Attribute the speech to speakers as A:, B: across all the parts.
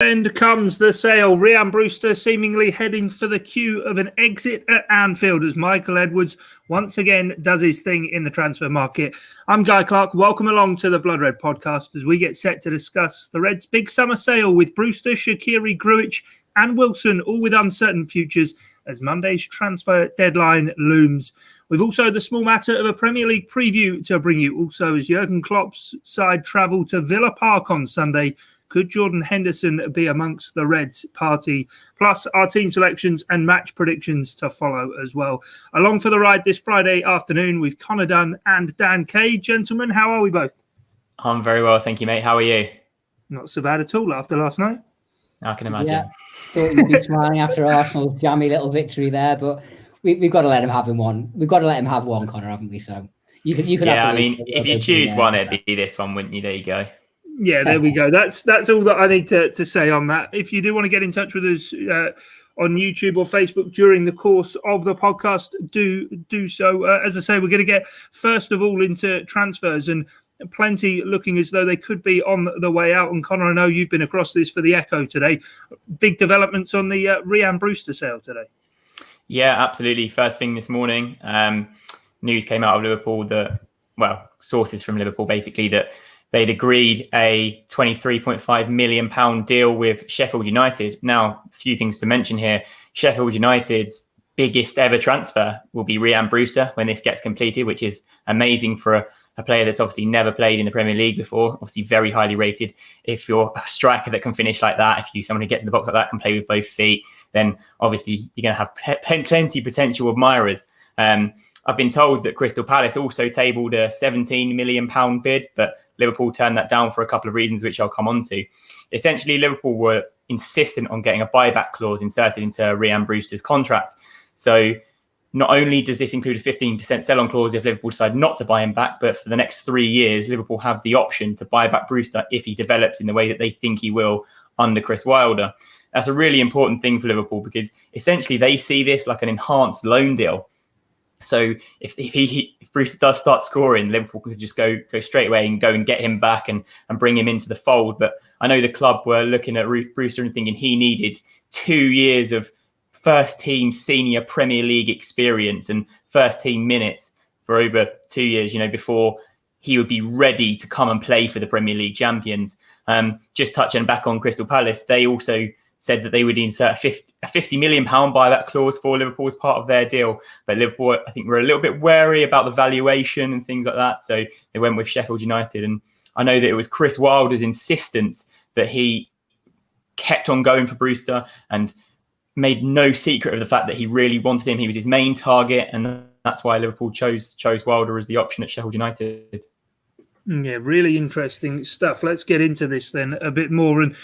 A: And comes the sale. Rhian Brewster seemingly heading for the queue of an exit at Anfield as Michael Edwards once again does his thing in the transfer market. I'm Guy Clarke. Welcome along to the Blood Red podcast as we get set to discuss the Reds' big summer sale with Brewster, Shaqiri, Grujic and Wilson, all with uncertain futures as Monday's transfer deadline looms. We've also the small matter of a Premier League preview to bring you. Also, as Jurgen Klopp's side travel to Villa Park on Sunday, could Jordan Henderson be amongst the Reds party? Plus our team selections and match predictions to follow as well. Along for the ride this Friday afternoon with Connor Dunn and Dan Kay. Gentlemen, how are we both?
B: I'm very well, thank you, mate. How are you?
A: Not so bad at all after last night.
B: I can imagine.
C: Yeah, thought you'd be smiling after Arsenal's jammy little victory there, but we've got to let him have one. We've got to let him have one, Connor, haven't we? So you can.
B: Yeah, I mean, if you choose one, it'd be this one, wouldn't you? There you go.
A: Yeah, there we go. That's all that I need to say on that. If you do want to get in touch with us on YouTube or Facebook during the course of the podcast, do so. As I say, we're going to get first of all into transfers and plenty looking as though they could be on the way out. And Connor, I know you've been across this for the Echo today. Big developments on the Rhian Brewster sale today.
B: Yeah, absolutely. First thing this morning, news came out of Liverpool that, well, sources from Liverpool basically, that they'd agreed a £23.5 million deal with Sheffield United. Now, a few things to mention here. Sheffield United's biggest ever transfer will be Rhian Brewster when this gets completed, which is amazing for a player that's obviously never played in the Premier League before, obviously very highly rated. If you're a striker that can finish like that, if you someone who gets in the box like that, can play with both feet, then obviously you're going to have plenty potential admirers. I've been told that Crystal Palace also tabled a £17 million bid, but Liverpool turned that down for a couple of reasons, which I'll come on to. Essentially, Liverpool were insistent on getting a buyback clause inserted into Rhian Brewster's contract. So not only does this include a 15% sell-on clause if Liverpool decide not to buy him back, but for the next 3 years, Liverpool have the option to buy back Brewster if he develops in the way that they think he will under Chris Wilder. That's a really important thing for Liverpool because essentially they see this like an enhanced loan deal. So if Brewster does start scoring, Liverpool could just go straight away and go and get him back and bring him into the fold. But I know the club were looking at Brewster and thinking he needed 2 years of first team senior Premier League experience and first team minutes for over 2 years, before he would be ready to come and play for the Premier League champions. Just touching back on Crystal Palace, they also said that they would insert a £50 million buyback clause for Liverpool as part of their deal. But Liverpool, I think, were a little bit wary about the valuation and things like that. So they went with Sheffield United. And I know that it was Chris Wilder's insistence that he kept on going for Brewster and made no secret of the fact that he really wanted him. He was his main target. And that's why Liverpool chose Wilder as the option at Sheffield United.
A: Yeah, really interesting stuff. Let's get into this then a bit more. And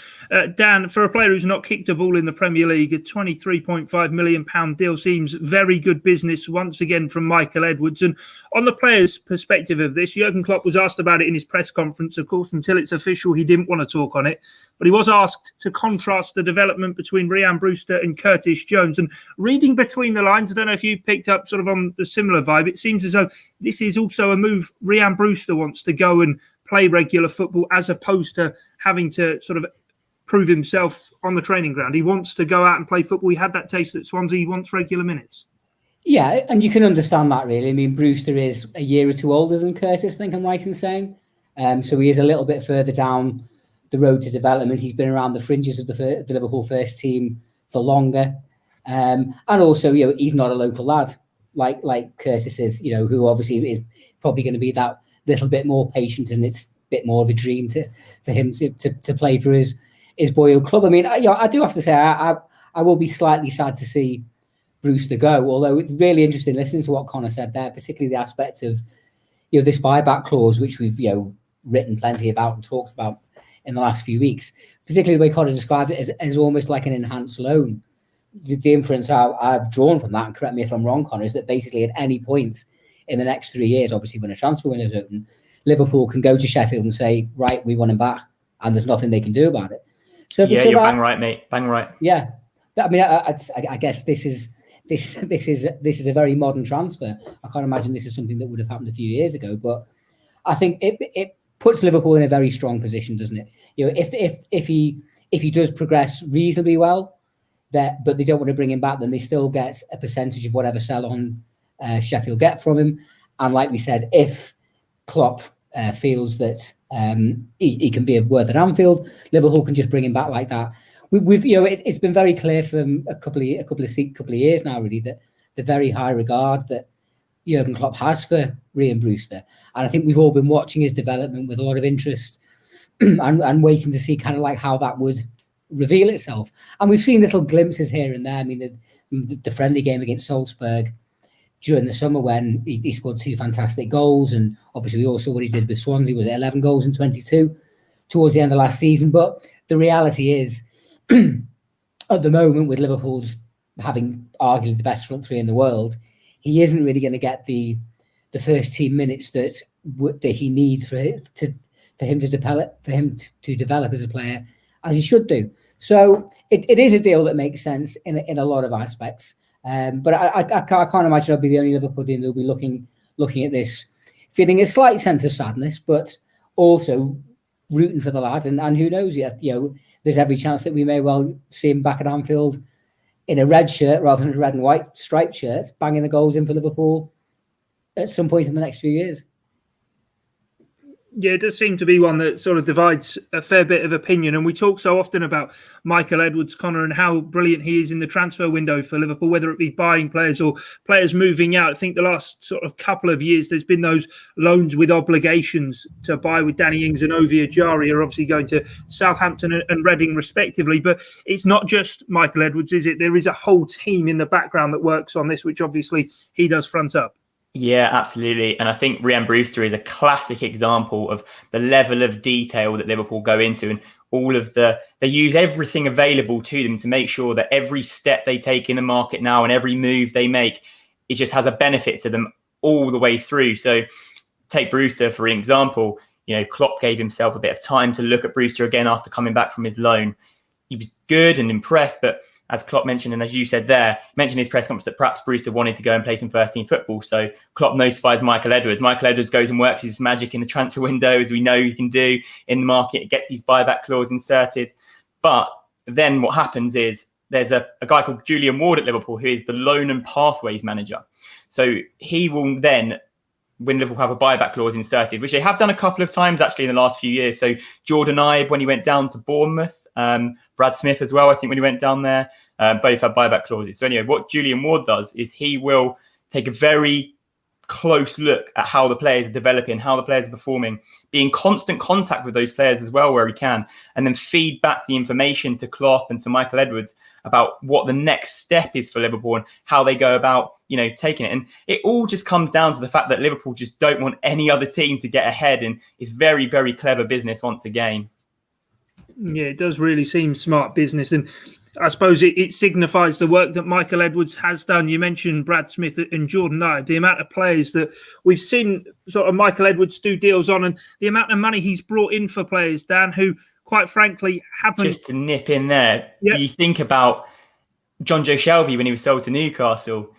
A: Dan, for a player who's not kicked a ball in the Premier League, a £23.5 million deal seems very good business once again from Michael Edwards. And on the player's perspective of this, Jurgen Klopp was asked about it in his press conference. Of course, until it's official, he didn't want to talk on it. But he was asked to contrast the development between Rhian Brewster and Curtis Jones. And reading between the lines, I don't know if you picked up sort of on the similar vibe, it seems as though this is also a move Rhian Brewster wants to go and play regular football as opposed to having to sort of prove himself on the training ground. He wants to go out and play football. He had that taste at Swansea. He wants regular minutes.
C: Yeah, and you can understand that, really. I mean, Brewster is a year or two older than Curtis, I think I'm right in saying. So he is a little bit further down the road to development. He's been around the fringes of the Liverpool first team for longer. And also, he's not a local lad like Curtis is, who obviously is probably going to be that little bit more patient, and it's a bit more of a dream for him to play for his boyhood club. I mean, I do have to say I will be slightly sad to see Brewster go, although it's really interesting listening to what Connor said there, particularly the aspect of this buyback clause, which we've written plenty about and talked about in the last few weeks, particularly the way Connor described it as almost like an enhanced loan. The inference I've drawn from that, and correct me if I'm wrong, Connor, is that basically at any point in the next 3 years, obviously when a transfer window is open, Liverpool can go to Sheffield and say, right, we want him back, and there's nothing they can do about it. So
B: yeah, you're bang right, mate. Bang right.
C: Yeah, I mean, I guess this is a very modern transfer. I can't imagine this is something that would have happened a few years ago, but I think it puts Liverpool in a very strong position, doesn't it? If if he does progress reasonably well, but they don't want to bring him back, then they still get a percentage of whatever sell on Sheffield get from him. And like we said, if Klopp feels that he can be worth at Anfield, Liverpool can just bring him back like that. We've it's been very clear from a couple of years now, really, that the very high regard that Jurgen Klopp has for Rhian Brewster, and I think we've all been watching his development with a lot of interest and waiting to see kind of like how that would reveal itself. And we've seen little glimpses here and there. I mean, the friendly game against Salzburg during the summer when he scored 2 fantastic goals, and obviously we all saw what he did with Swansea. Was it 11 goals in 22 towards the end of last season? But the reality is, at the moment, with Liverpool's having arguably the best front three in the world, he isn't really going to get the first team minutes that he needs for him to develop as a player, as he should do. So it is a deal that makes sense in a lot of aspects. But I can't imagine I'll be the only Liverpoolian who'll be looking at this, feeling a slight sense of sadness, but also rooting for the lad. And who knows yet? There's every chance that we may well see him back at Anfield in a red shirt rather than a red and white striped shirt, banging the goals in for Liverpool at some point in the next few years.
A: Yeah, it does seem to be one that sort of divides a fair bit of opinion. And we talk so often about Michael Edwards, Connor, and how brilliant he is in the transfer window for Liverpool, whether it be buying players or players moving out. I think the last sort of couple of years, there's been those loans with obligations to buy with Danny Ings and Ovie Ajari are obviously going to Southampton and Reading respectively. But it's not just Michael Edwards, is it? There is a whole team in the background that works on this, which obviously he does front up.
B: Yeah, absolutely. And I think Rhian Brewster is a classic example of the level of detail that Liverpool go into, and all of they use everything available to them to make sure that every step they take in the market now and every move they make, it just has a benefit to them all the way through. So take Brewster, for example, Klopp gave himself a bit of time to look at Brewster again after coming back from his loan. He was good and impressed, but as Klopp mentioned, and as you said there, mentioned in his press conference that perhaps Brewster wanted to go and play some first-team football. So Klopp notifies Michael Edwards. Michael Edwards goes and works his magic in the transfer window, as we know he can do in the market. It gets these buyback clauses inserted. But then what happens is there's a guy called Julian Ward at Liverpool who is the loan and pathways manager. So he will then, when Liverpool have a buyback clause inserted, which they have done a couple of times actually in the last few years. So Jordan Ibe, when he went down to Bournemouth, Brad Smith as well, I think when he went down there, both had buyback clauses. So anyway, what Julian Ward does is he will take a very close look at how the players are developing, how the players are performing, be in constant contact with those players as well where he can, and then feed back the information to Klopp and to Michael Edwards about what the next step is for Liverpool and how they go about, taking it. And it all just comes down to the fact that Liverpool just don't want any other team to get ahead, and it's very, very clever business once again.
A: Yeah, it does really seem smart business. And I suppose it signifies the work that Michael Edwards has done. You mentioned Brad Smith and Jordan Ibe, the amount of players that we've seen sort of Michael Edwards do deals on, and the amount of money he's brought in for players, Dan, who quite frankly haven't...
B: Just to nip in there,
A: Yep.
B: You think about John Joe Shelby when he was sold to Newcastle,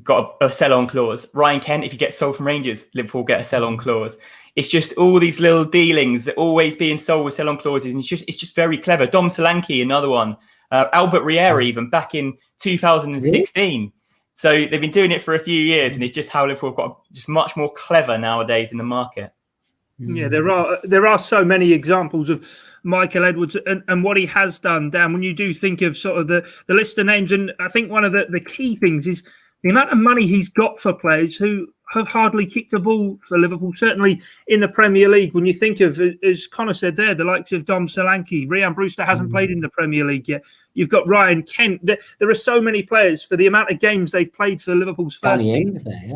B: got a sell-on clause. Ryan Kent, if he gets sold from Rangers, Liverpool get a sell-on clause. It's just all these little dealings that always being sold with sell-on clauses, and it's just very clever. Dom Solanke, another one. Albert Riera, even back in 2016. Really? So they've been doing it for a few years, and it's just how Liverpool have got just much more clever nowadays in the market.
A: Yeah, there are so many examples of Michael Edwards and what he has done, Dan, when you do think of sort of the list of names. And I think one of the key things is the amount of money he's got for players who have hardly kicked a ball for Liverpool, certainly in the Premier League. When you think of, as Connor said there, the likes of Dom Solanke, Rhian Brewster hasn't played in the Premier League yet. You've got Ryan Kent. There are so many players for the amount of games they've played for Liverpool's first team.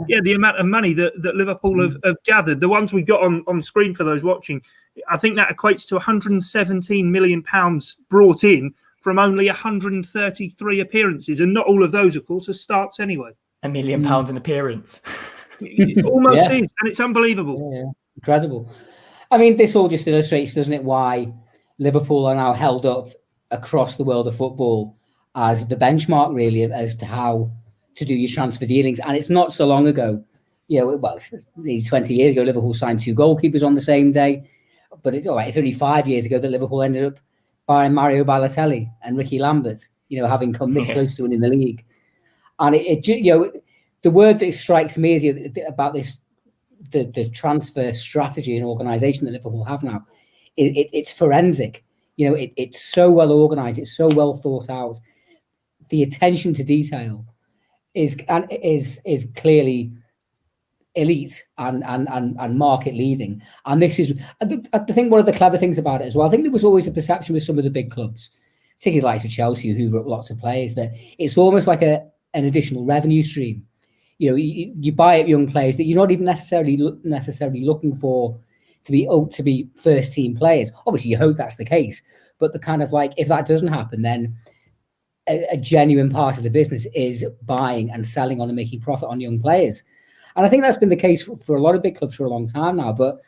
A: Yeah, the amount of money that Liverpool have gathered. The ones we got on screen for those watching, I think that equates to £117 million brought in from only 133 appearances. And not all of those, of course, are starts anyway.
B: £1 million an appearance.
A: It almost is, and it's unbelievable.
C: Yeah, incredible. I mean, this all just illustrates, doesn't it, why Liverpool are now held up across the world of football as the benchmark, really, as to how to do your transfer dealings. And it's not so long ago, nearly 20 years ago, Liverpool signed 2 goalkeepers on the same day. But it's all right. It's only 5 years ago that Liverpool ended up by Mario Balotelli and Ricky Lambert, having come this close to winning the league. And the word that strikes me is about this, the transfer strategy and organisation that Liverpool have now, it's forensic. It's so well organised, it's so well thought out. The attention to detail is clearly elite and market leading. And this is, I think, one of the clever things about it as well. I think there was always a perception with some of the big clubs, particularly like to Chelsea, who hoover up lots of players, that it's almost like an additional revenue stream. You buy up young players that you're not even necessarily looking for to be first team players. Obviously, you hope that's the case, but the kind of like, if that doesn't happen, then a genuine part of the business is buying and selling on and making profit on young players. And I think that's been the case for a lot of big clubs for a long time now. But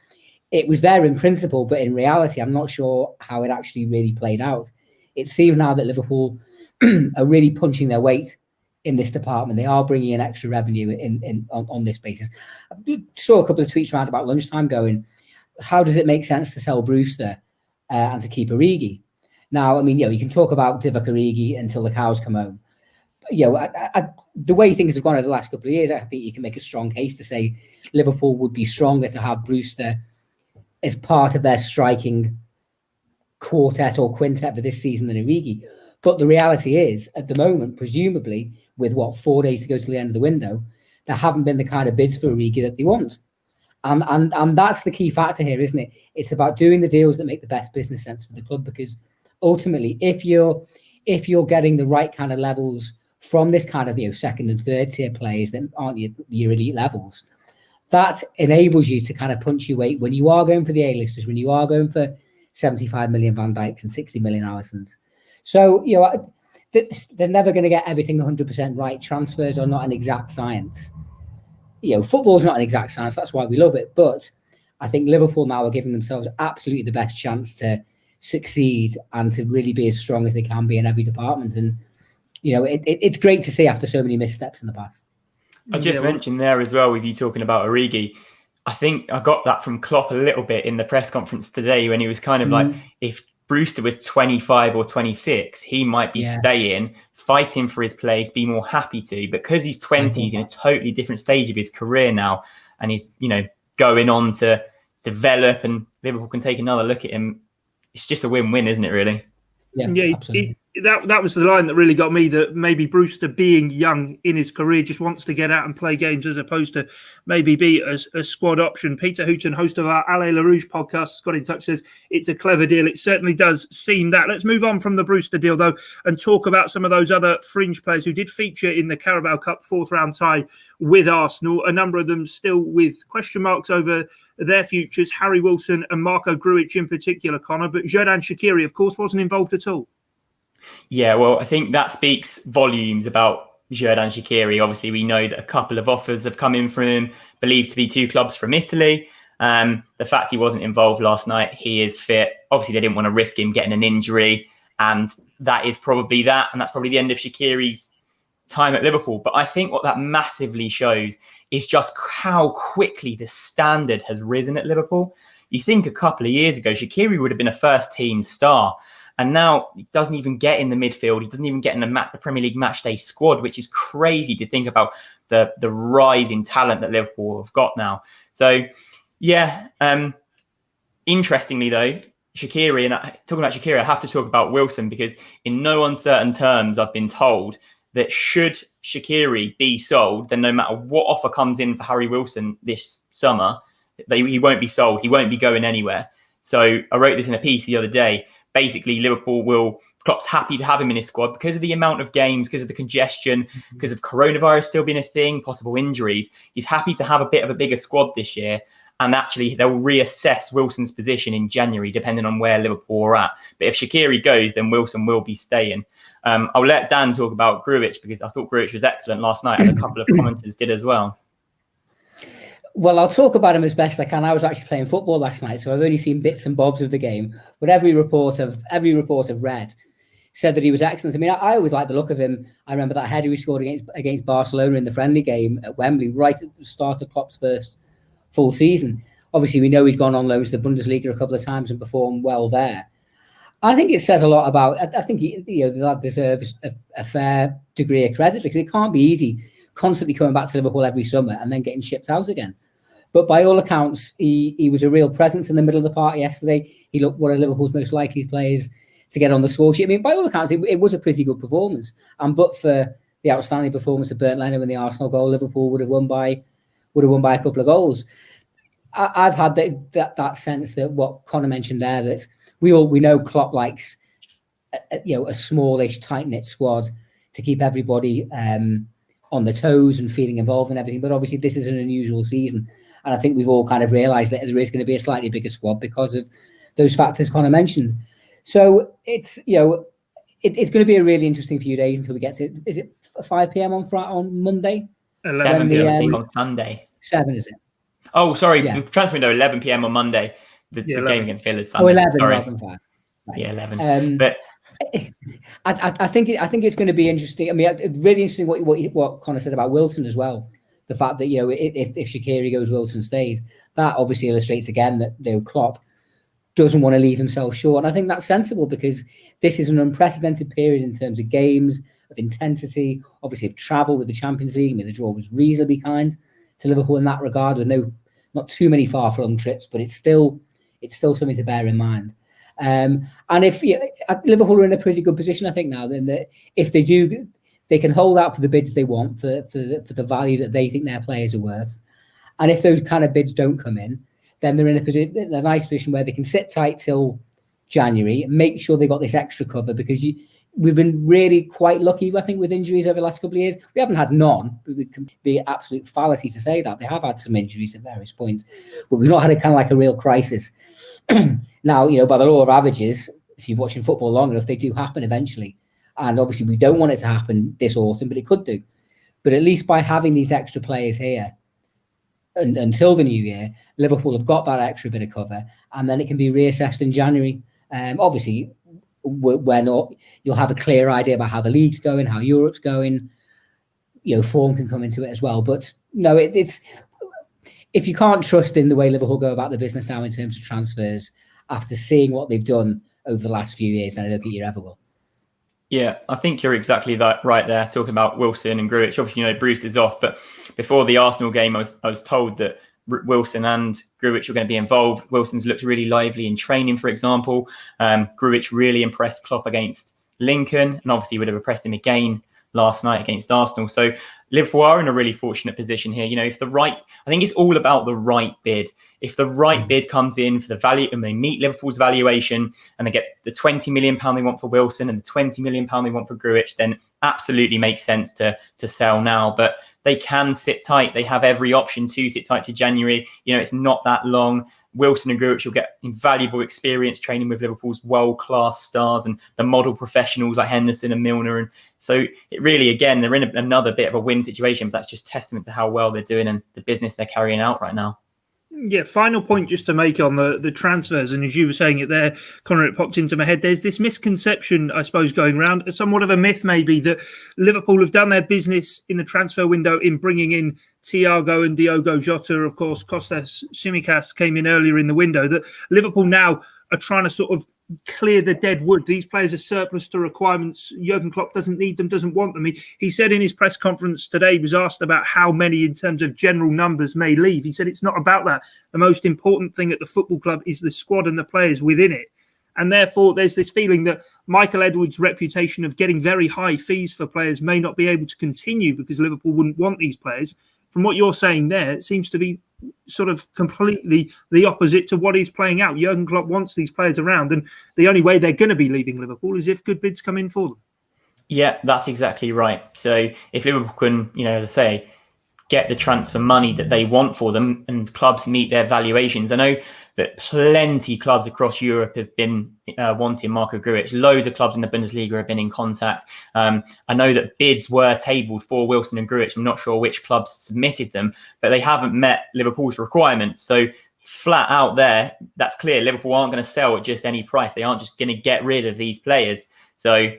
C: it was there in principle, but in reality, I'm not sure how it actually really played out. It seems now that Liverpool are really punching their weight in this department. They are bringing in extra revenue on this basis. I saw a couple of tweets around about lunchtime going, how does it make sense to sell Brewster and to keep Origi? Now, I mean, you can talk about Divock Origi until the cows come home. The way things have gone over the last couple of years, I think you can make a strong case to say Liverpool would be stronger to have Brewster as part of their striking quartet or quintet for this season than Origi. But the reality is, at the moment, presumably, with 4 days to go to the end of the window, there haven't been the kind of bids for Origi that they want. And that's the key factor here, isn't it? It's about doing the deals that make the best business sense for the club, because ultimately, if you're getting the right kind of levels from this kind of second and third tier players that aren't your elite levels, that enables you to kind of punch your weight when you are going for the A-listers, when you are going for 75 million Van Dijks and 60 million Alissons. So, they're never going to get everything 100% right. Transfers are not an exact science. Football is not an exact science. That's why we love it. But I think Liverpool now are giving themselves absolutely the best chance to succeed and to really be as strong as they can be in every department. And, it's great to see after so many missteps in the past.
B: I just mentioned there as well, with you talking about Origi, I think I got that from Klopp a little bit in the press conference today, when he was kind of like, if Brewster was 25 or 26, he might be staying, fighting for his place, be more happy to, because he's 20, he's in a totally different stage of his career now, and he's, going on to develop, and Liverpool can take another look at him. It's just a win-win, isn't it, really?
C: Yeah, absolutely.
A: That was the line that really got me, that maybe Brewster, being young in his career, just wants to get out and play games as opposed to maybe be a squad option. Peter Houghton, host of our Allez Le Rouge podcast, got in touch, says it's a clever deal. It certainly does seem that. Let's move on from the Brewster deal, though, and talk about some of those other fringe players who did feature in the Carabao Cup fourth round tie with Arsenal. A number of them still with question marks over their futures, Harry Wilson and Marko Grujic in particular, Connor. But Xherdan Shaqiri, of course, wasn't involved at all.
B: Yeah, well, I think that speaks volumes about Xherdan Shaqiri. Obviously, we know that a couple of offers have come in from him, believed to be two clubs from Italy. The fact he wasn't involved last night, he is fit. Obviously, they didn't want to risk him getting an injury, and that is probably that. And that's probably the end of Shaqiri's time at Liverpool. But I think what that massively shows is just how quickly the standard has risen at Liverpool. You think a couple of years ago, Shaqiri would have been a first-team star. And now he doesn't even get in the midfield. He doesn't even get in the Premier League matchday squad, which is crazy to think about the rise in talent that Liverpool have got now. So, yeah, interestingly, though, Shaqiri, and talking about Shaqiri, I have to talk about Wilson, because in no uncertain terms, I've been told that should Shaqiri be sold, then no matter what offer comes in for Harry Wilson this summer, he won't be sold. He won't be going anywhere. So I wrote this in a piece the other day. Basically, Klopp's happy to have him in his squad because of the amount of games, because of the congestion, because of coronavirus still being a thing, possible injuries. He's happy to have a bit of a bigger squad this year. And actually, they'll reassess Wilson's position in January, depending on where Liverpool are at. But if Shaqiri goes, then Wilson will be staying. I'll let Dan talk about Grujic, because I thought Grujic was excellent last night, and a couple of commenters did as well.
C: Well, I'll talk about him as best I can. I was actually playing football last night, so I've only seen bits and bobs of the game. But every report I've read said that he was excellent. I mean, I always liked the look of him. I remember that header he scored against Barcelona in the friendly game at Wembley, right at the start of Klopp's first full season. Obviously, we know he's gone on loan to the Bundesliga a couple of times and performed well there. I think it says a lot about. I think that deserves a fair degree of credit, because it can't be easy constantly coming back to Liverpool every summer and then getting shipped out again. But by all accounts, he was a real presence in the middle of the park yesterday. He looked one of Liverpool's most likely players to get on the score sheet. I mean, by all accounts, it was a pretty good performance. And but for the outstanding performance of Bernd Leno in the Arsenal goal, Liverpool would have won by a couple of goals. I've had that sense that what Connor mentioned there, that we know Klopp likes a smallish, tight-knit squad to keep everybody on their toes and feeling involved and everything. But obviously, this is an unusual season, and I think we've all kind of realised that there is going to be a slightly bigger squad because of those factors Connor mentioned. So it's it's going to be a really interesting few days until we get to. Is it 5 p.m. on Monday?
B: 7 p.m. on Sunday.
C: 7, is it?
B: Oh, sorry. Yeah. Transfer window 11 p.m. on Monday. The game against Villa is Sunday.
C: Oh, 11
B: sorry.
C: rather than 5. Right.
B: Yeah, 11. But
C: I think it's going to be interesting. I mean, really interesting what Connor said about Wilson as well. The fact that if Shaqiri goes, Wilson stays. That obviously illustrates again that Klopp doesn't want to leave himself short. And I think that's sensible, because this is an unprecedented period in terms of games, of intensity, obviously of travel with the Champions League. I mean, the draw was reasonably kind to Liverpool in that regard, with not too many far-flung trips, but it's still something to bear in mind. And if Liverpool are in a pretty good position, I think now, then that if they do, they can hold out for the bids they want for the value that they think their players are worth. And if those kind of bids don't come in, then they're in a nice position where they can sit tight till January and make sure they got this extra cover, because we've been really quite lucky, I think, with injuries over the last couple of years. We haven't had none, but it can be absolute fallacy to say that. They have had some injuries at various points, but we've not had a kind of like a real crisis. Now, by the law of averages, if you're watching football long enough, they do happen eventually. And obviously we don't want it to happen this autumn, but it could do. But at least by having these extra players here until the new year, Liverpool have got that extra bit of cover, and then it can be reassessed in January. Obviously, when you'll have a clear idea about how the league's going, how Europe's going, form can come into it as well. But no, it's if you can't trust in the way Liverpool go about the business now in terms of transfers, after seeing what they've done over the last few years, then I don't think you ever will.
B: Yeah, I think you're exactly right there, talking about Wilson and Grujic. Obviously, Bruce is off, but before the Arsenal game, I was told that Wilson and Grujic were going to be involved. Wilson's looked really lively in training, for example. Grujic really impressed Klopp against Lincoln, and obviously would have impressed him again last night against Arsenal. So Liverpool are in a really fortunate position here. I think it's all about the right bid. If the right bid comes in for the value and they meet Liverpool's valuation and they get the £20 million they want for Wilson and the £20 million they want for Grujic, then absolutely makes sense to sell now. But they can sit tight. They have every option to sit tight to January. It's not that long. Wilson and Grujic will get invaluable experience training with Liverpool's world-class stars and the model professionals like Henderson and Milner. And so it really, again, they're in another bit of a win situation, but that's just testament to how well they're doing and the business they're carrying out right now.
A: Yeah, final point just to make on the transfers, and as you were saying it there, Connor, it popped into my head. There's this misconception, I suppose, going around, somewhat of a myth maybe, that Liverpool have done their business in the transfer window in bringing in Thiago and Diogo Jota. Of course, Kostas, Tsimikas came in earlier in the window. That Liverpool now are trying to sort of clear the dead wood. These players are surplus to requirements. Jurgen Klopp doesn't need them, doesn't want them. He said in his press conference today, he was asked about how many in terms of general numbers may leave. He said it's not about that. The most important thing at the football club is the squad and the players within it. And therefore, there's this feeling that Michael Edwards' reputation of getting very high fees for players may not be able to continue because Liverpool wouldn't want these players. From what you're saying there, it seems to be sort of completely the opposite to what he's playing out. Jurgen Klopp wants these players around, and the only way they're going to be leaving Liverpool is if good bids come in for them. Yeah,
B: that's exactly right. So if Liverpool can, as I say, get the transfer money that they want for them and clubs meet their valuations. I know that plenty of clubs across Europe have been wanting Marko Grujic. Loads of clubs in the Bundesliga have been in contact. I know that bids were tabled for Wilson and Grujic. I'm not sure which clubs submitted them, but they haven't met Liverpool's requirements. So flat out there, that's clear. Liverpool aren't going to sell at just any price. They aren't just going to get rid of these players. So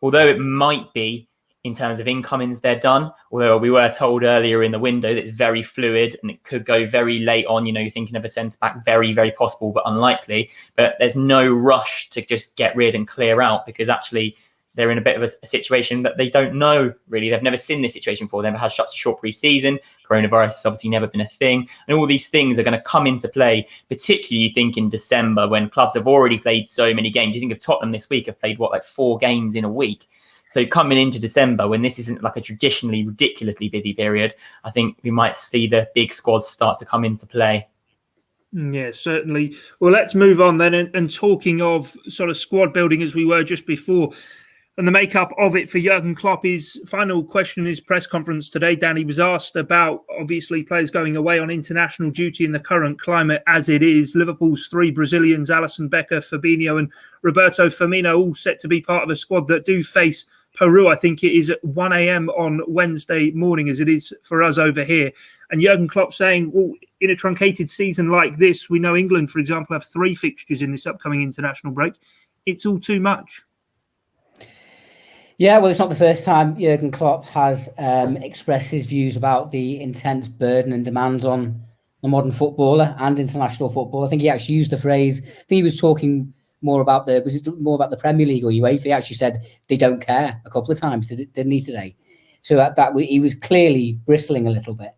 B: although it might be in terms of incomings they're done. Although we were told earlier in the window that it's very fluid and it could go very late on. You're thinking of a centre-back, very, very possible, but unlikely. But there's no rush to just get rid and clear out, because actually they're in a bit of a situation that they don't know, really. They've never seen this situation before. They've never had such a short pre-season. Coronavirus has obviously never been a thing. And all these things are going to come into play, particularly, you think, in December, when clubs have already played so many games. You think of Tottenham this week have played, 4 games in a week. So coming into December, when this isn't like a traditionally ridiculously busy period, I think we might see the big squads start to come into play.
A: Yeah, certainly. Well, let's move on then. And talking of sort of squad building, as we were just before, and the makeup of it for Jurgen Klopp, his final question in his press conference today, Danny, was asked about, obviously, players going away on international duty in the current climate as it is. Liverpool's 3 Brazilians, Alisson Becker, Fabinho and Roberto Firmino, all set to be part of a squad that do face Peru. I think it is at 1 a.m. on Wednesday morning, as it is for us over here. And Jurgen Klopp saying, well, in a truncated season like this, we know England, for example, have 3 fixtures in this upcoming international break. It's all too much.
C: Yeah, well, it's not the first time Jurgen Klopp has expressed his views about the intense burden and demands on the modern footballer and international football. I think he actually used the phrase, I think he was talking more about the Premier League or UEFA? He actually said they don't care a couple of times, didn't he, today? So that he was clearly bristling a little bit.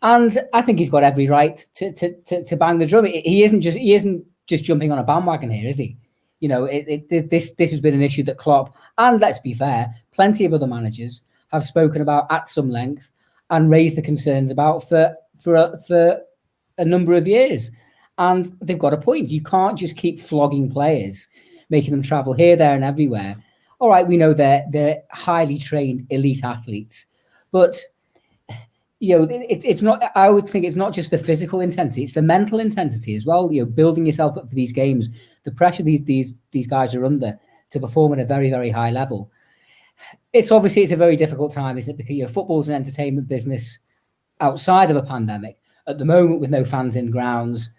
C: And I think he's got every right to bang the drum. He isn't just jumping on a bandwagon here, is he? This has been an issue that Klopp, and let's be fair, plenty of other managers have spoken about at some length and raised the concerns about for a number of years. And they've got a point. You can't just keep flogging players, making them travel here, there, and everywhere. All right, we know they're highly trained elite athletes, but it's not. I would think it's not just the physical intensity; it's the mental intensity as well. Building yourself up for these games, the pressure these guys are under to perform at a very, very high level. It's a very difficult time, isn't it? Because football's an entertainment business outside of a pandemic. At the moment, with no fans in grounds,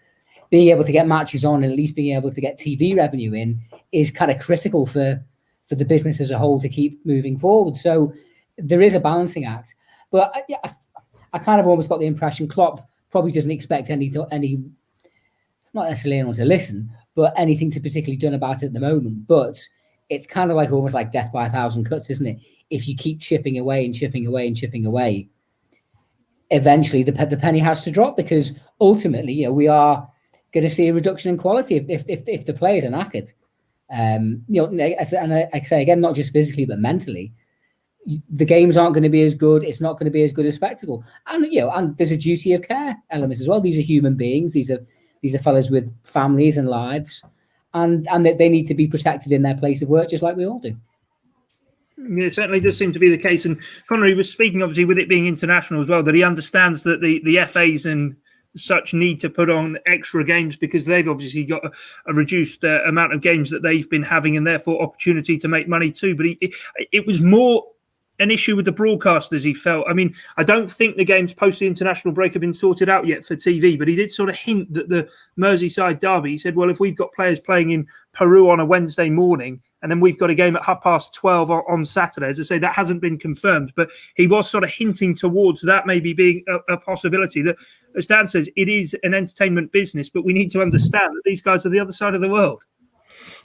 C: being able to get matches on and at least being able to get TV revenue in is kind of critical for the business as a whole to keep moving forward. So there is a balancing act, but I kind of almost got the impression Klopp probably doesn't expect any, not necessarily anyone to listen, but anything to particularly done about it at the moment. But it's kind of almost like death by 1,000 cuts, isn't it? If you keep chipping away and chipping away and chipping away, eventually the penny has to drop, because ultimately, we are going to see a reduction in quality if the players are knackered. And I say again, not just physically but mentally. The games aren't going to be as good. It's not going to be as good a spectacle. And and there's a duty of care element as well. These are human beings. These are fellas with families and lives, and they need to be protected in their place of work, just like we all do.
A: Yeah, it certainly does seem to be the case. And Connery was speaking, obviously, with it being international as well, that he understands that the FAs and such need to put on extra games because they've obviously got a reduced amount of games that they've been having, and therefore opportunity to make money too. But it was more an issue with the broadcasters, he felt. I mean, I don't think the games post the international break have been sorted out yet for TV, but he did sort of hint that the Merseyside derby, he said, well, if we've got players playing in Peru on a Wednesday morning and then we've got a game at 12:30 on Saturday, as I say, that hasn't been confirmed, but he was sort of hinting towards that maybe being a possibility. That, as Dan says, it is an entertainment business, but we need to understand that these guys are the other side of the world.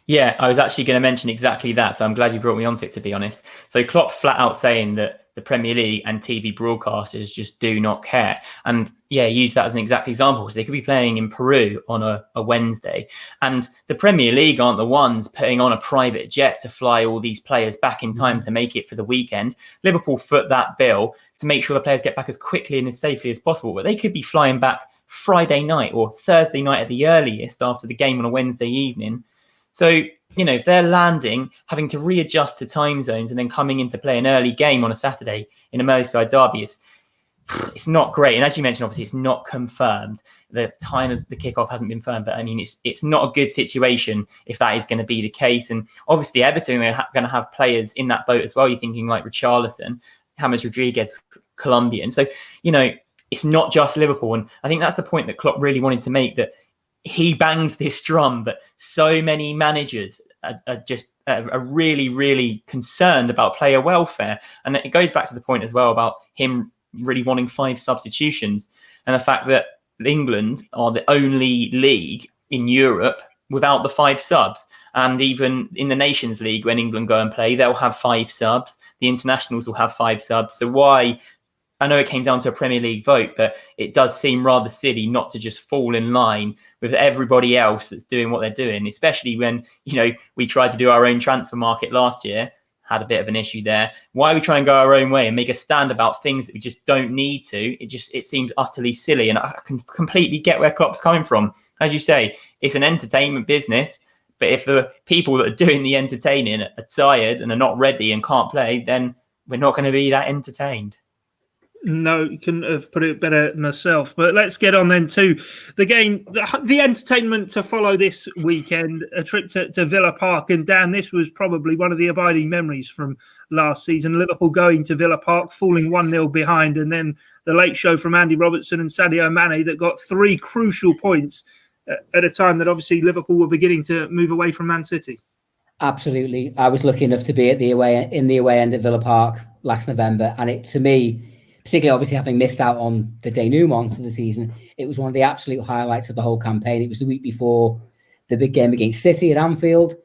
B: Yeah, I was actually going to mention exactly that. So I'm glad you brought me onto it, to be honest. So Klopp flat out saying that the Premier League and TV broadcasters just do not care. And yeah, use that as an exact example. So they could be playing in Peru on a Wednesday. And the Premier League aren't the ones putting on a private jet to fly all these players back in time to make it for the weekend. Liverpool foot that bill to make sure the players get back as quickly and as safely as possible. But they could be flying back Friday night or Thursday night at the earliest after the game on a Wednesday evening. So, if they're landing, having to readjust to time zones and then coming in to play an early game on a Saturday in a Merseyside derby, it's not great. And as you mentioned, obviously, it's not confirmed. The time of the kickoff hasn't been confirmed. But I mean, it's not a good situation if that is going to be the case. And obviously, Everton are going to have players in that boat as well. You're thinking like Richarlison, James Rodriguez, Colombian. So, it's not just Liverpool. And I think that's the point that Klopp really wanted to make, that he bangs this drum, but so many managers are just are really, really concerned about player welfare. And it goes back to the point as well about him really wanting 5 substitutions, and the fact that England are the only league in Europe without the 5 subs. And even in the Nations League, when England go and play, they'll have 5 subs. The internationals will have 5 subs. So why? I know it came down to a Premier League vote, but it does seem rather silly not to just fall in line with everybody else that's doing what they're doing, especially when, we tried to do our own transfer market last year, had a bit of an issue there. Why we try and go our own way and make a stand about things that we just don't need to? It seems utterly silly, and I can completely get where Klopp's coming from. As you say, it's an entertainment business, but if the people that are doing the entertaining are tired and are not ready and can't play, then we're not going to be that entertained.
A: No, you couldn't have put it better myself. But let's get on then to the game, the entertainment to follow this weekend, a trip to Villa Park. And Dan, this was probably one of the abiding memories from last season. Liverpool going to Villa Park, falling 1-0 behind, and then the late show from Andy Robertson and Sadio Mane that got 3 crucial points at a time that obviously Liverpool were beginning to move away from Man City.
C: Absolutely. I was lucky enough to be at the away end at Villa Park last November, and it, to me, particularly obviously having missed out on the denouement to the season, it was one of the absolute highlights of the whole campaign. It was the week before the big game against City at Anfield.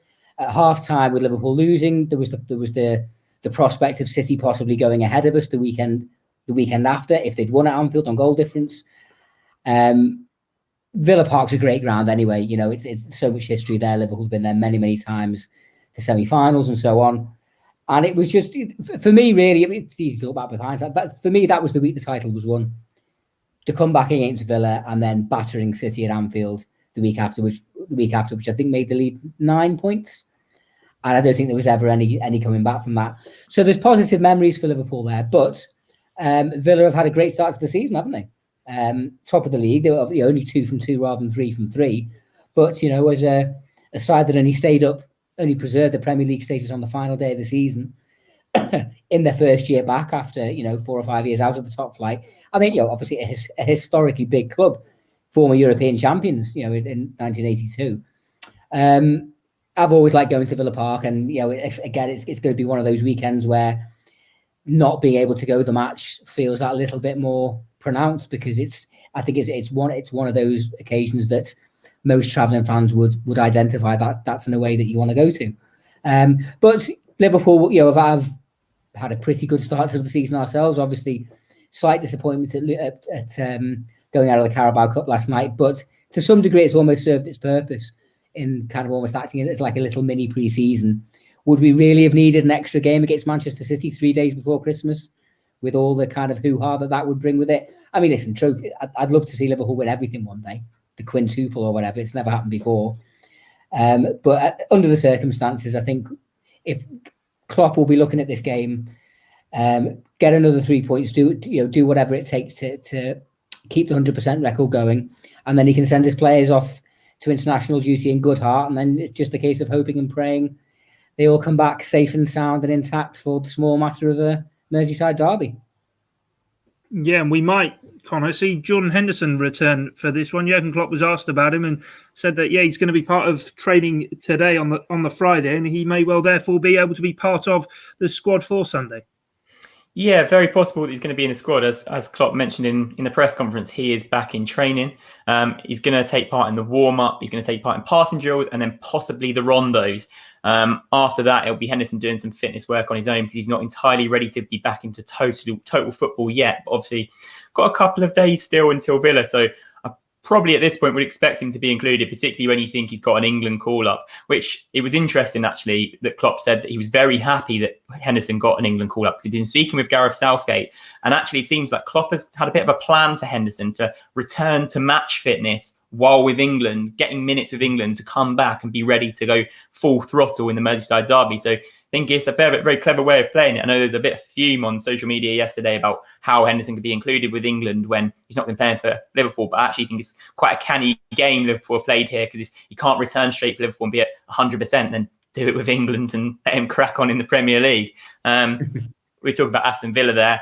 C: At half-time, with Liverpool losing, there was the prospect of City possibly going ahead of us the weekend after if they'd won at Anfield on goal difference. Villa Park's a great ground anyway. It's so much history there. Liverpool's been there many, many times, the semi-finals and so on. And it was just, for me, really, it's easy to talk about with hindsight, but for me, that was the week the title was won. To come back against Villa and then battering City at Anfield the week after, which I think made the lead 9 points. And I don't think there was ever any coming back from that. So there's positive memories for Liverpool there. But Villa have had a great start to the season, haven't they? Top of the league. They were only 2 from 2 rather than 3 from 3. But, as a side that only preserved the Premier League status on the final day of the season in their first year back after 4 or 5 years out of the top flight. I think obviously a historically big club, former European champions in 1982. I've always liked going to Villa Park, and again it's going to be one of those weekends where not being able to go to the match feels that little bit more pronounced, because it's one of those occasions that most travelling fans would identify that's an away that you want to go to. But Liverpool, have had a pretty good start to the season ourselves. Obviously, slight disappointment at going out of the Carabao Cup last night, but to some degree, it's almost served its purpose in kind of almost acting as like a little mini pre-season. Would we really have needed an extra game against Manchester City 3 days before Christmas, with all the kind of hoo-ha that would bring with it? I mean, listen, trophy. I'd love to see Liverpool win everything one day, the quintuple or whatever. It's never happened before. But under the circumstances, I think if Klopp will be looking at this game, get another 3 points, do whatever it takes to keep the 100% record going, and then he can send his players off to international duty in good heart, and then it's just a case of hoping and praying they all come back safe and sound and intact for the small matter of a Merseyside derby.
A: Yeah, and we might, Connor, see Jordan Henderson return for this one. Jurgen Klopp was asked about him and said that, he's going to be part of training today on the Friday, and he may well therefore be able to be part of the squad for Sunday.
B: Yeah, very possible that he's going to be in the squad. As Klopp mentioned in the press conference, he is back in training. He's going to take part in the warm-up. He's going to take part in passing drills and then possibly the rondos. After that, it'll be Henderson doing some fitness work on his own, because he's not entirely ready to be back into total football yet. But obviously, got a couple of days still until Villa, so I probably at this point would expect him to be included, particularly when you think he's got an England call-up, which it was interesting actually that Klopp said that he was very happy that Henderson got an England call-up, because he'd been speaking with Gareth Southgate, and actually it seems like Klopp has had a bit of a plan for Henderson to return to match fitness while with England, getting minutes with England to come back and be ready to go full throttle in the Merseyside derby. So I think it's a very clever way of playing it. I know there's a bit of fume on social media yesterday about how Henderson could be included with England when he's not been playing for Liverpool, but I actually think it's quite a canny game Liverpool have played here, because if you can't return straight for Liverpool and be at 100%, then do it with England and let him crack on in the Premier League. We talk about Aston Villa there.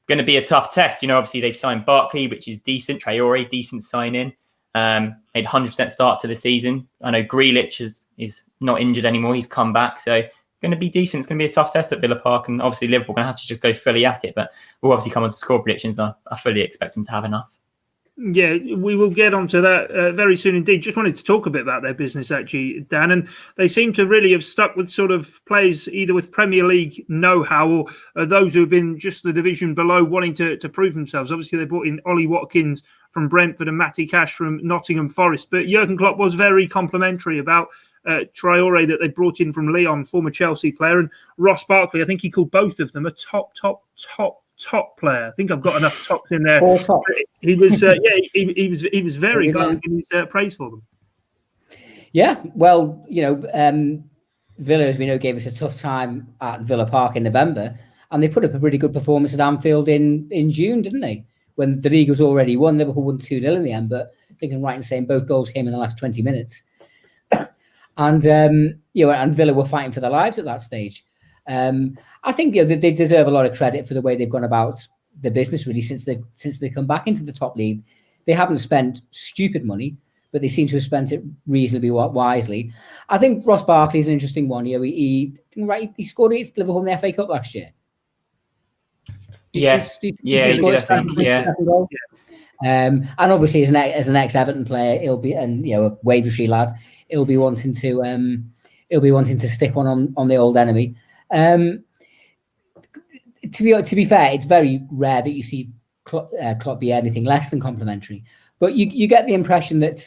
B: Going to be a tough test. Obviously they've signed Barkley, which is decent. Traore, decent sign-in. Made 100% start to the season. I know Grealish is not injured anymore. He's come back, so going to be decent. It's going to be a tough test at Villa Park, and obviously Liverpool going to have to just go fully at it. But we'll obviously come on to score predictions. I fully expect them to have enough.
A: Yeah, we will get onto that very soon indeed. Just wanted to talk a bit about their business, actually, Dan. And they seem to really have stuck with sort of players either with Premier League know-how or those who have been just the division below wanting to prove themselves. Obviously, they brought in Ollie Watkins from Brentford and Matty Cash from Nottingham Forest. But Jurgen Klopp was very complimentary about Traore that they brought in from Lyon, former Chelsea player, and Ross Barkley. I think he called both of them a top player. I think I've got enough tops in there. He was, he was very glowing in his praise for them.
C: Yeah, well, Villa, as we know, gave us a tough time at Villa Park in November, and they put up a pretty good performance at Anfield in June, didn't they? When the league was already won, Liverpool won 2-0 in the end, but I think I'm right in saying both goals came in the last 20 minutes. And and Villa were fighting for their lives at that stage. I think they deserve a lot of credit for the way they've gone about the business really since they come back into the top league. They haven't spent stupid money, but they seem to have spent it reasonably wisely. I think Ross Barkley is an interesting one. He scored against Liverpool in the FA Cup last year.
B: Yeah.
C: And obviously as an ex-Everton player, he'll be, and a Wavertree lad, he'll be wanting to stick one on the old enemy. To be fair, it's very rare that you see Klopp be anything less than complimentary. But you get the impression that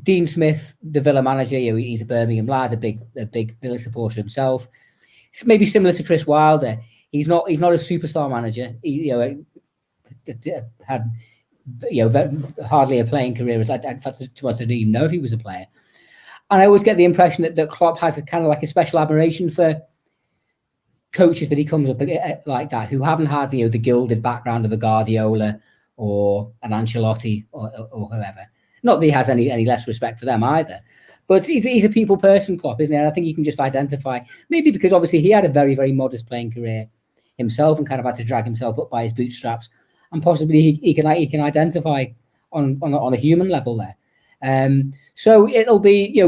C: Dean Smith, the Villa manager, he's a Birmingham lad, a big Villa supporter himself. It's maybe similar to Chris Wilder. He's not a superstar manager. He had hardly a playing career. In fact, to us, I didn't even know if he was a player. And I always get the impression that Klopp has a kind of like a special admiration for coaches that he comes up like that, who haven't had the gilded background of a Guardiola or an Ancelotti or whoever. Not that he has any less respect for them either. But he's a people person, Klopp, isn't he? And I think you can just identify, maybe because obviously he had a very, very modest playing career himself and kind of had to drag himself up by his bootstraps. And possibly he can identify on a human level there. So it'll be,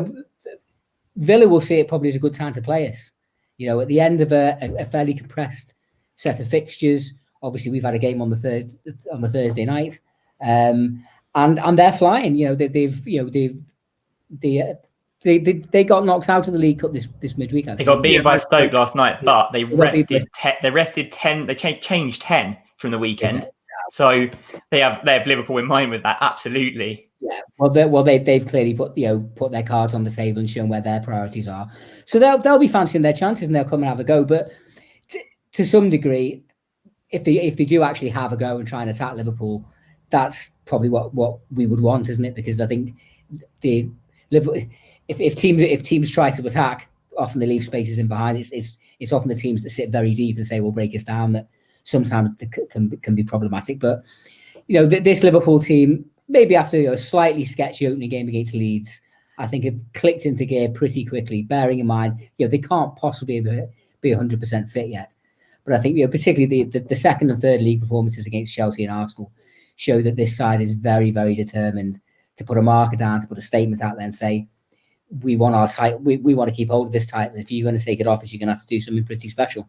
C: Villa will see it probably as a good time to play us. At the end of a fairly compressed set of fixtures. Obviously, we've had a game on the Thursday night, and they're flying. They got knocked out of the League Cup this midweek.
B: They got beaten by Stoke last night, but they rested 10. They changed 10 from the weekend. So they have Liverpool in mind with that, absolutely.
C: Yeah, well, they've clearly put their cards on the table and shown where their priorities are. So they'll be fancying their chances and they'll come and have a go. But to some degree, if they do actually have a go and try and attack Liverpool, that's probably what we would want, isn't it? Because I think if teams try to attack, often they leave spaces in behind. It's often the teams that sit very deep and say, "We'll break us down." That sometimes can be problematic. But this Liverpool team, maybe after a slightly sketchy opening game against Leeds, I think have clicked into gear pretty quickly, bearing in mind, they can't possibly be 100% fit yet. But I think, particularly the second and third league performances against Chelsea and Arsenal show that this side is very, very determined to put a marker down, to put a statement out there and say, we want our title, we want to keep hold of this title. If you're going to take it off, you're going to have to do something pretty special.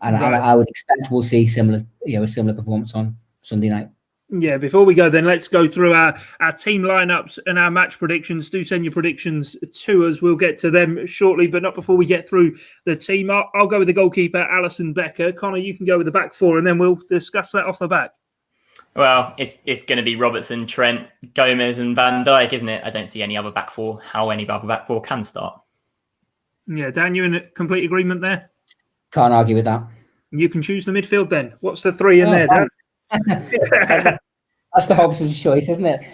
C: And I would expect we'll see a similar performance on Sunday night.
A: Yeah, before we go then, let's go through our team lineups and our match predictions. Do send your predictions to us. We'll get to them shortly, but not before we get through the team. I'll go with the goalkeeper, Alisson Becker. Connor, you can go with the back four, and then we'll discuss that off the back.
B: Well, it's going to be Robertson, Trent, Gomez and Van Dijk, isn't it? I don't see any other back four, how any other back four can start. Yeah, Dan, you in complete agreement there?
C: Can't argue with that.
A: You can choose the midfield then. What's the three in there, Dan?
C: That's the Hobson's choice, isn't it?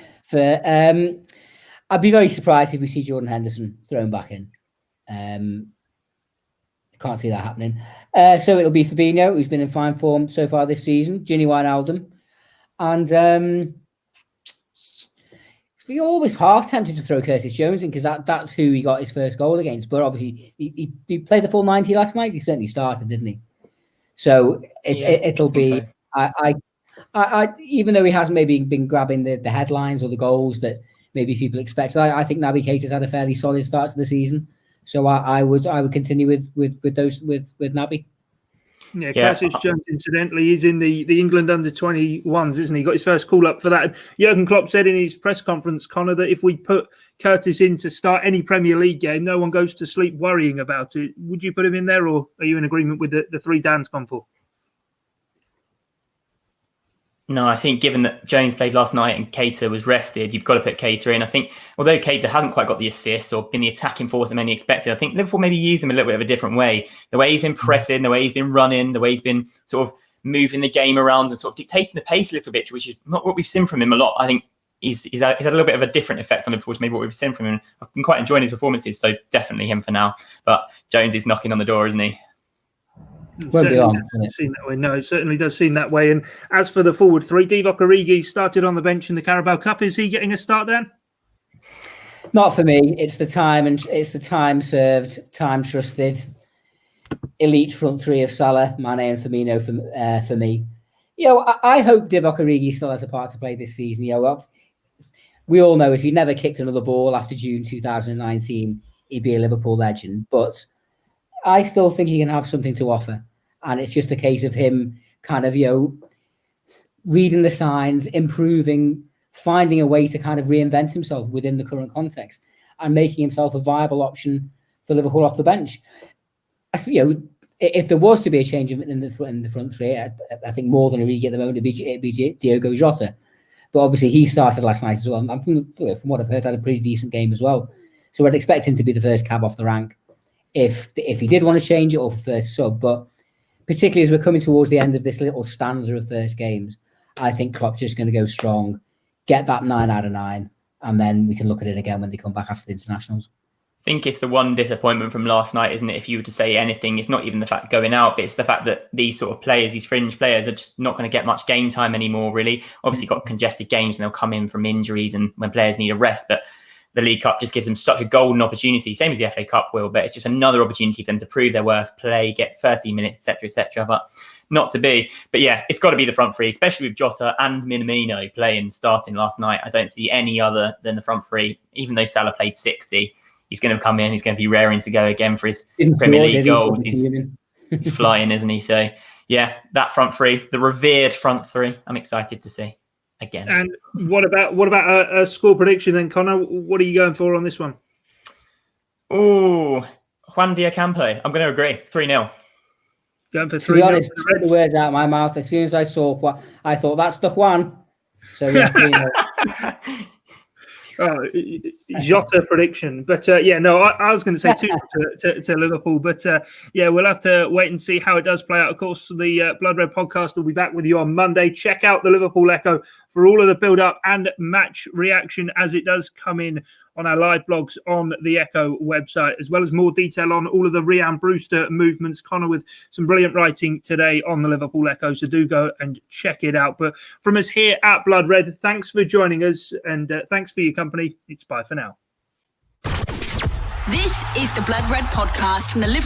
C: I'd be very surprised if we see Jordan Henderson thrown back in. Can't see that happening. So it'll be Fabinho, who's been in fine form so far this season, Gini Wijnaldum, and you're always half tempted to throw Curtis Jones in because that's who he got his first goal against. But obviously, he played the full 90 last night. He certainly started, didn't he? So it'll be. I even though he hasn't maybe been grabbing the headlines or the goals that maybe people expect. So I think Naby Keita's had a fairly solid start to the season. So I would continue with Naby.
A: Yeah, Curtis Jones, incidentally, is in the England under-21s, isn't he? Got his first call-up for that. And Jurgen Klopp said in his press conference, Connor, that if we put Curtis in to start any Premier League game, no one goes to sleep worrying about it. Would you put him in there, or are you in agreement with the three Dan's gone for?
B: No, I think given that Jones played last night and Keita was rested, you've got to put Keita in. I think although Keita hasn't quite got the assist or been the attacking force that many expected, I think Liverpool maybe used him a little bit of a different way. The way he's been pressing, the way he's been running, the way he's been sort of moving the game around and sort of dictating the pace a little bit, which is not what we've seen from him a lot. I think he's had a little bit of a different effect on Liverpool to maybe what we've seen from him. I've been quite enjoying his performances, so definitely him for now. But Jones is knocking on the door, isn't he?
A: It certainly does seem that way. And as for the forward three, Divock Origi started on the bench in the Carabao Cup. Is he getting a start then?
C: Not for me. It's the time served, time trusted, elite front three of Salah, Mane, and Firmino for me. I hope Divock Origi still has a part to play this season. We all know if he'd never kicked another ball after June 2019, he'd be a Liverpool legend. But I still think he can have something to offer. And it's just a case of him kind of, reading the signs, improving, finding a way to kind of reinvent himself within the current context and making himself a viable option for Liverpool off the bench. If there was to be a change in the front three, I think more than Origi at the moment, it'd be Diogo Jota. But obviously he started last night as well. And from what I've heard, had a pretty decent game as well. So I'd expect him to be the first cab off the rank if he did want to change it or for first sub. But particularly as we're coming towards the end of this little stanza of first games, I think Klopp's just going to go strong, get that 9 out of 9, and then we can look at it again when they come back after the internationals.
B: I think it's the one disappointment from last night, isn't it? If you were to say anything, it's not even the fact going out, but it's the fact that these sort of players, these fringe players, are just not going to get much game time anymore, really. Obviously got congested games and they'll come in from injuries and when players need a rest, but the League Cup just gives them such a golden opportunity, same as the FA Cup will, but it's just another opportunity for them to prove their worth, play, get 30 minutes, etc., but not to be. But yeah, it's got to be the front three, especially with Jota and Minamino starting last night. I don't see any other than the front three, even though Salah played 60. He's going to come in, he's going to be raring to go again for his Premier League goals. He's flying, isn't he? So yeah, that front three, the revered front three, I'm excited to see. Again.
A: And what about a score prediction then, Connor? What are you going for on this one?
B: Oh, Juan Campo. I'm going to agree. 3-0.
A: Going for 3-0.
C: To be honest, took the words out of my mouth. As soon as I saw Juan, I thought that's the Juan. So yeah, 3-0.
A: Jota prediction, but I was going to say 2 to Liverpool, but we'll have to wait and see how it does play out. Of course, the Blood Red podcast will be back with you on Monday. Check out the Liverpool Echo for all of the build-up and match reaction as it does come in on our live blogs on the Echo website, as well as more detail on all of the Rhian Brewster movements. Connor with some brilliant writing today on the Liverpool Echo, so do go and check it out. But from us here at Blood Red, thanks for joining us and thanks for your company. It's bye for now.
D: This is the Blood Red podcast from the Liverpool